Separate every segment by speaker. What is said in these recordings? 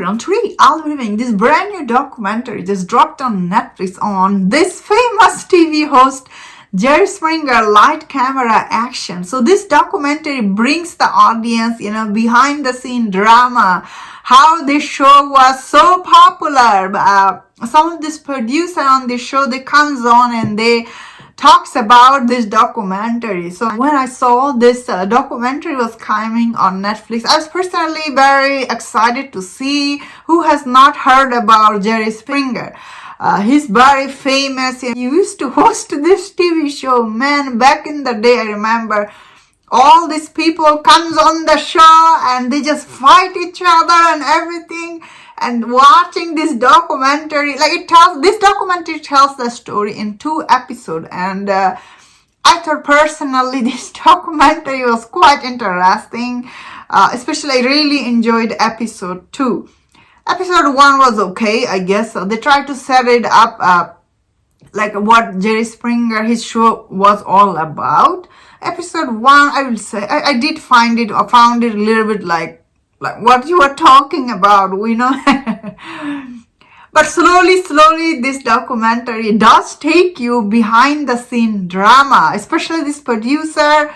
Speaker 1: everyone, today I'll be reviewing this brand new documentary just dropped on Netflix on this famous TV host Jerry Springer, Light Camera Action. So this documentary brings the audience, behind the scene drama, how this show was so popular. Some of this producer on this show, they comes on and they talks about this documentary. So when I saw this documentary was coming on Netflix, I was personally very excited to see. Who has not heard about Jerry Springer? He's very famous. He used to host this TV show. Man, back in the day, I remember all these people comes on the show and they just fight each other and everything. And watching this documentary, this documentary tells the story in 2 episodes. And I thought personally this documentary was quite interesting. Especially I really enjoyed episode 2. Episode 1 was okay, I guess. So they tried to set it up like what Jerry Springer, his show was all about. Episode 1, I will say, I did found it a little bit like what you were talking about, But slowly, this documentary does take you behind the scene drama, especially this producer.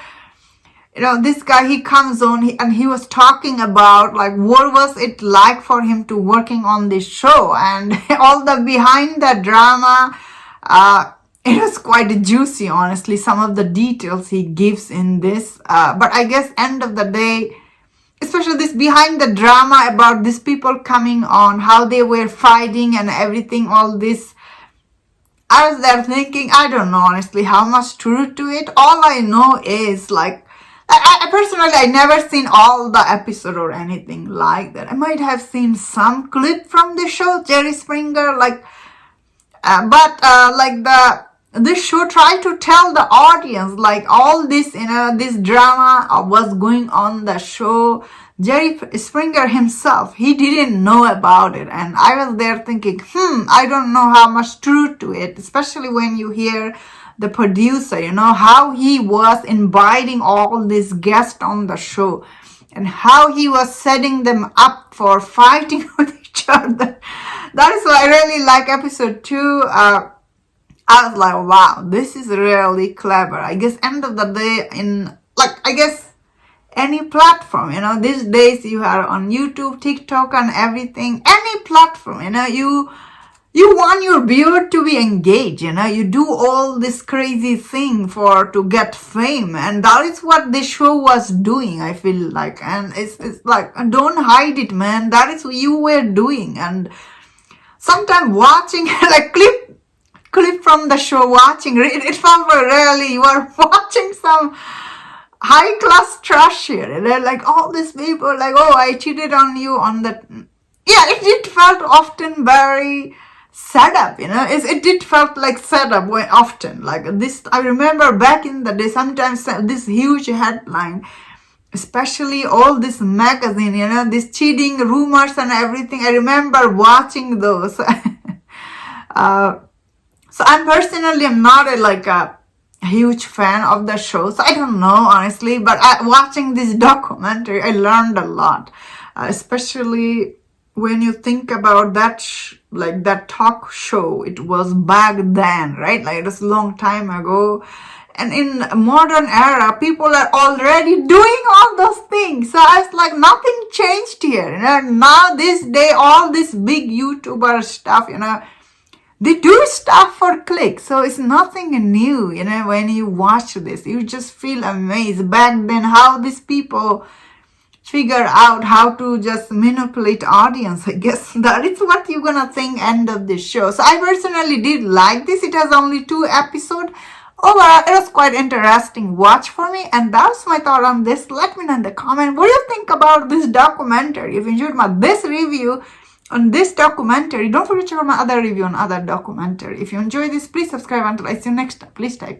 Speaker 1: This guy, he comes on and he was talking about what was it like for him to working on this show and all the behind the drama. It was quite juicy, honestly, some of the details he gives in this. But I guess end of the day, especially this behind the drama about these people coming on, how they were fighting and everything, all this. I was there thinking, I don't know, honestly, how much truth to it. All I know is, I personally, I never seen all the episode or anything like that. I might have seen some clip from the show, Jerry Springer, this show tried to tell the audience, all this, this drama was going on the show. Jerry Springer himself, he didn't know about it. And I was there thinking, I don't know how much truth to it, especially when you hear the producer, how he was inviting all these guests on the show and how he was setting them up for fighting with each other. That is why I really like episode 2. I was like, wow, this is really clever. I guess end of the day any platform, these days you are on YouTube, TikTok and everything, any platform, you want your viewer to be engaged, you do all this crazy thing to get fame. And that is what this show was doing, I feel like. And it's don't hide it, man. That is what you were doing. And sometimes watching clip from the show, it felt really you are watching some high class trash here. And they're all these people oh, I cheated on you on that. Yeah, it felt often very set up, it did felt like set up way often. This, I remember back in the day, sometimes this huge headline, especially all this magazine, this cheating rumors and everything. I remember watching those. So I'm not a huge fan of the show, so I don't know, honestly. But watching this documentary, I learned a lot, especially when you think about that, that talk show. It was back then, right? It was a long time ago. And in modern era, people are already doing all those things. So I was nothing changed here. Now this day, all this big YouTuber stuff, they do stuff for clicks. So it's nothing new, when you watch this. You just feel amazed. Back then, how these people figure out how to just manipulate audience. I guess that is what you're gonna think end of this show. So I personally did like this. It has only 2 episodes. Overall, it was quite interesting watch for me. And that's my thought on this. Let me know in the comment what you think about this documentary. If you enjoyed this review on this documentary, don't forget to check out my other review on other documentary. If you enjoy this, please subscribe. Until I see you next time, please take care.